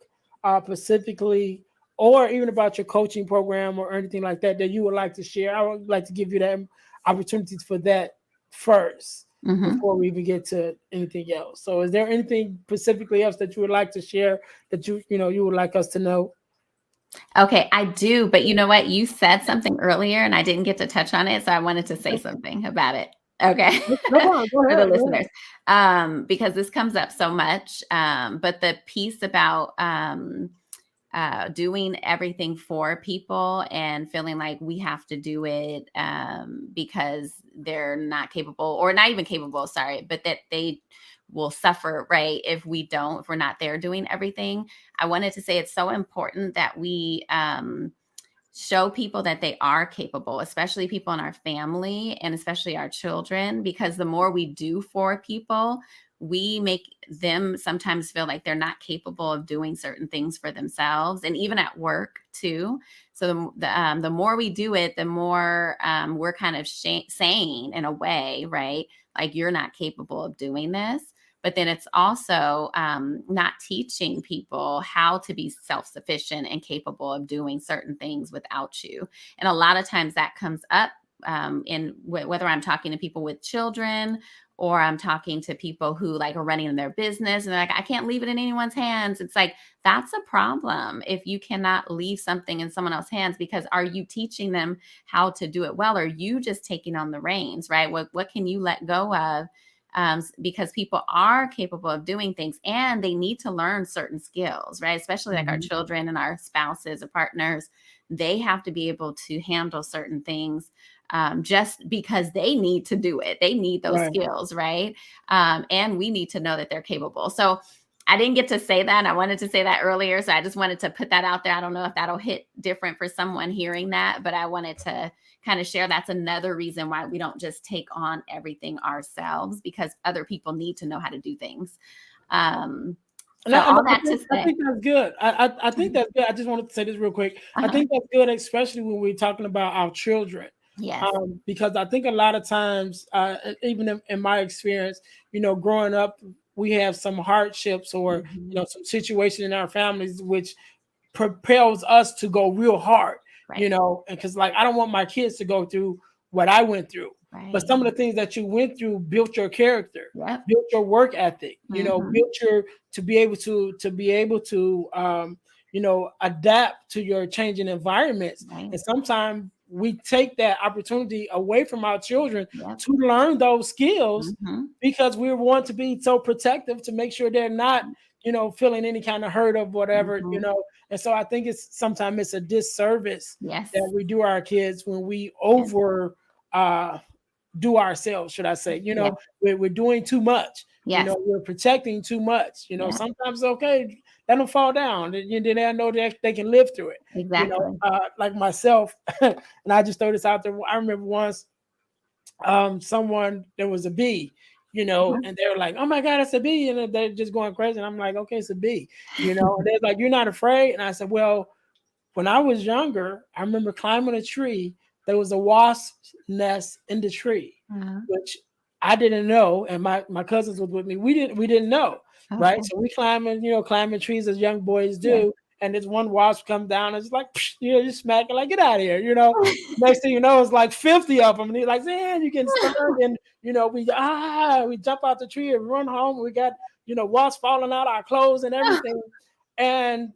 specifically, or even about your coaching program or anything like that you would like to share? I would like to give you that opportunity for that first, before we even get to anything else. So, is there anything specifically else that you would like to share that you would like us to know? Okay, I do. But you know what? You said something earlier and I didn't get to touch on it. So I wanted to say something about it. Okay. No problem. Go For the ahead. Go listeners, because this comes up so much. But the piece about doing everything for people and feeling like we have to do it because they're not capable or not even capable, sorry, but that they will suffer, right? If we're not there doing everything. I wanted to say it's so important that we show people that they are capable, especially people in our family and especially our children, because the more we do for people, we make them sometimes feel like they're not capable of doing certain things for themselves, and even at work too. So the more we do it, the more we're kind of saying in a way, right? Like, you're not capable of doing this. But then it's also not teaching people how to be self-sufficient and capable of doing certain things without you. And a lot of times that comes up in whether I'm talking to people with children or I'm talking to people who like are running their business and they're like, I can't leave it in anyone's hands. It's like, that's a problem if you cannot leave something in someone else's hands, because are you teaching them how to do it well? Or are you just taking on the reins, right? What can you let go of? Because people are capable of doing things and they need to learn certain skills, right? Especially like our children and our spouses or partners, they have to be able to handle certain things just because they need to do it. They need those skills, right? And we need to know that they're capable. So I didn't get to say that. I wanted to say that earlier. So I just wanted to put that out there. I don't know if that'll hit different for someone hearing that, but I wanted to kind of share that's another reason why we don't just take on everything ourselves, because other people need to know how to do things. So all that to say, I think that's good. I think that's good. I just wanted to say this real quick. I think that's good, especially when we're talking about our children. yes, Because I think a lot of times, even in my experience, growing up, we have some hardships or some situation in our families which propels us to go real hard, right, and because like I don't want my kids to go through what I went through. But right, some of the things that you went through built your character, yep, built your work ethic, built your to be able to adapt to your changing environments. right, And sometimes we take that opportunity away from our children yep, to learn those skills mm-hmm, because we want to be so protective to make sure they're not, feeling any kind of hurt of whatever, mm-hmm, And so I think sometimes it's a disservice that yes, we do our kids when we yes, over do ourselves, should I say. yes, We're doing too much. yes, We're protecting too much. yeah, Sometimes it's okay, let them fall down. Then they know that they can live through it. exactly. Like myself, and I just throw this out there. I remember once someone, there was a bee, Mhm. and they were like, oh my God, it's a bee. And they're just going crazy. And I'm like, okay, it's a bee, and they're like, you're not afraid? And I said, well, when I was younger, I remember climbing a tree. There was a wasp nest in the tree, Uh-huh. which I didn't know, and my cousins was with me. We didn't know, right? Okay. So we climbing trees as young boys Yeah. do, and this one wasp come down, and it's like, you smack it, like, get out of here. Next thing you know, it's like 50 of them, and he's like, man, you getting stung, and we jump out the tree and run home. We got wasps falling out our clothes and everything, and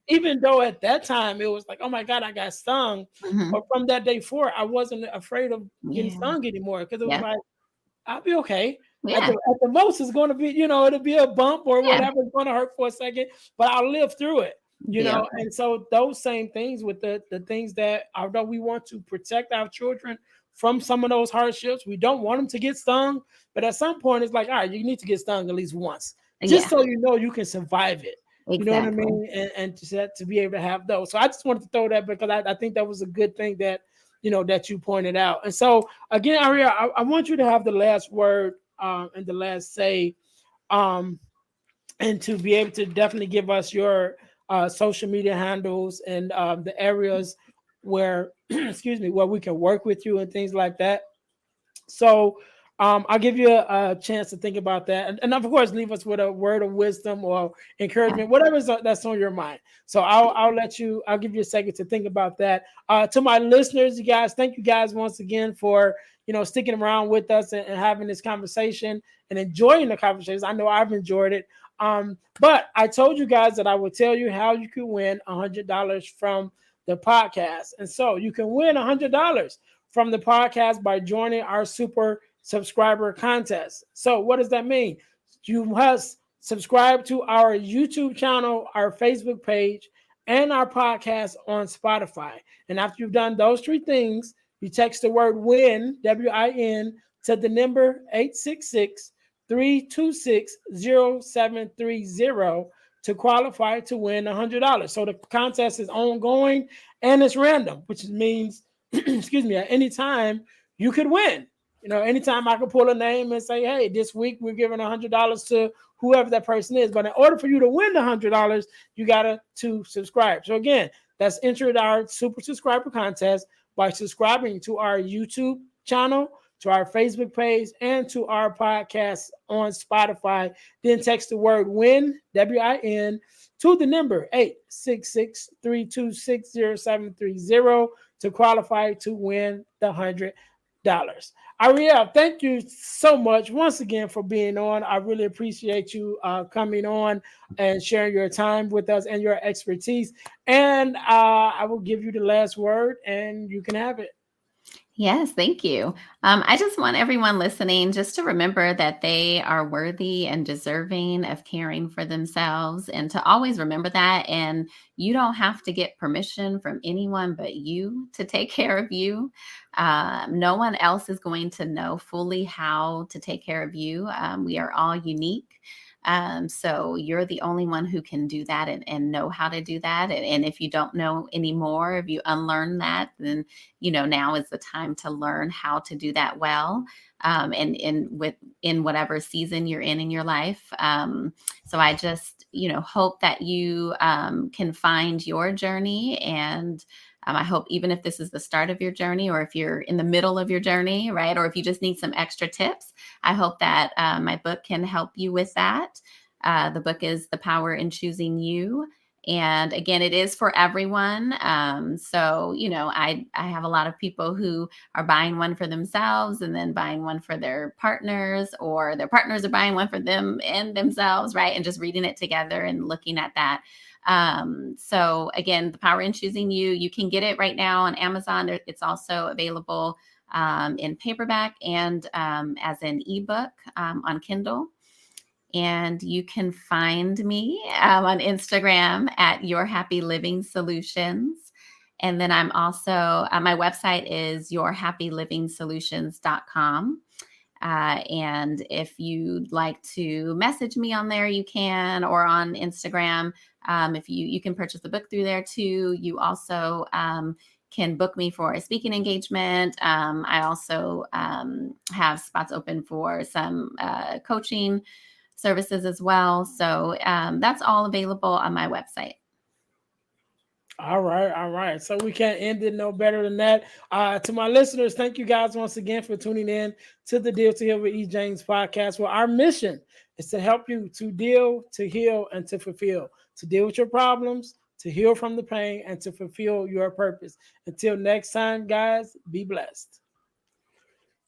even though at that time it was like, oh my God, I got stung. Mhm. But from that day forward, I wasn't afraid of getting Yeah. stung anymore because it was Yep. like, I'll be okay. At Yeah. the most, it's going to be, it'll be a bump or Yeah. whatever. It's going to hurt for a second, but I'll live through it. Be okay. And so those same things with the things that, although we want to protect our children from some of those hardships, we don't want them to get stung. But at some point, it's like, all right, you need to get stung at least once, just Yeah. so you can survive it. You know what I Exactly. mean? And to be able to have those. So I just wanted to throw that because I think that was a good thing that that you pointed out. And so again, Ariel, I want you to have the last word and the last say, um, and to be able to definitely give us your social media handles and the areas where, excuse me, where we can work with you and things like that. So I'll give you a chance to think about that. And of course, leave us with a word of wisdom or Yeah. encouragement, that's on your mind. So I'll give you a second to think about that. To my listeners, you guys, thank you guys once again for, sticking around with us and having this conversation and enjoying the conversations. I know I've enjoyed it. But I told you guys that I would tell you how you can win $100 from the podcast. And so you can win $100 from the podcast by joining our super subscriber contest. So what does that mean? You must subscribe to our YouTube channel, our Facebook page, and our podcast on Spotify. And after you've done those three things, you text the word WIN, W-I-N, to the number 866-326-0730 to qualify to win $100. So the contest is ongoing and it's random, which means, excuse me, at any time you could win. You know, anytime I can pull a name and say, hey, this week we're giving $100 to whoever that person is. But in order for you to win the $100, you got to subscribe. So again, that's entered our super subscriber contest by subscribing to our YouTube channel, to our Facebook page, and to our podcast on Spotify. Then text the word WIN, W-I-N, to the number 866-326-0730 to qualify to win the $100. Ariel, thank you so much once again for being on. I really appreciate you coming on and sharing your time with us and your expertise. And I will give you the last word and you can have it. Yes, thank you. I just want everyone listening just to remember that they are worthy and deserving of caring for themselves, and to always remember that. And you don't have to get permission from anyone but you to take care of you. No one else is going to know fully how to take care of you. We are all unique. So you're the only one who can do that and know how to do that. And if you don't know anymore, if you unlearn that, then, now is the time to learn how to do that well. And in whatever season you're in your life. So I just, hope that you can find your journey. And I hope even if this is the start of your journey, or if you're in the middle of your journey, right, or if you just need some extra tips, I hope that my book can help you with that. The book is The Power in Choosing You. And again, it is for everyone. So, I have a lot of people who are buying one for themselves and then buying one for their partners, or their partners are buying one for them and themselves, right? And just reading it together and looking at that. So again, The Power in Choosing You, you can get it right now on Amazon. It's also available in paperback and as an ebook on Kindle. And you can find me on Instagram at yourhappylivingsolutions. And then I'm also, my website is yourhappylivingsolutions.com. And if you'd like to message me on there, you can, or on Instagram. If you can purchase the book through there too. You also can book me for a speaking engagement. I also have spots open for some coaching services as well. So that's all available on my website. All right. So we can't end it no better than that. To my listeners, thank you guys once again for tuning in to the Deal to Heal with E. James podcast. Well, our mission is to help you to deal, to heal, and to fulfill. To deal with your problems, to heal from the pain, and to fulfill your purpose. Until next time, guys, be blessed.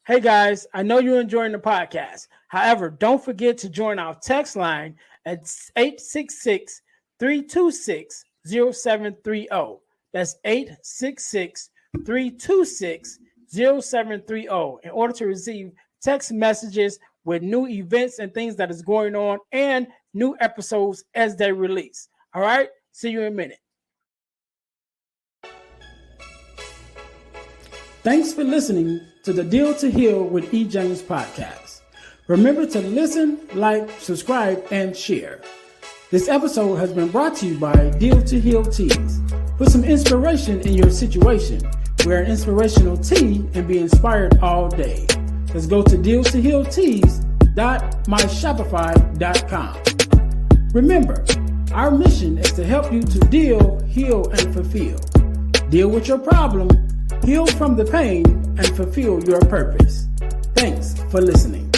Hey guys, I know you're enjoying the podcast. However, don't forget to join our text line at 866-326-0730. That's 866-326-0730 in order to receive text messages with new events and things that is going on and new episodes as they release. All right, see you in a minute. Thanks for listening to the Deal to Heal with E. James podcast. Remember to listen, like, subscribe, and share. This episode has been brought to you by Deal to Heal Teas. Put some inspiration in your situation. Wear an inspirational tea and be inspired all day. Let's go to dealtohealteas.myshopify.com. Remember, our mission is to help you to deal, heal, and fulfill. Deal with your problem, heal from the pain, and fulfill your purpose. Thanks for listening.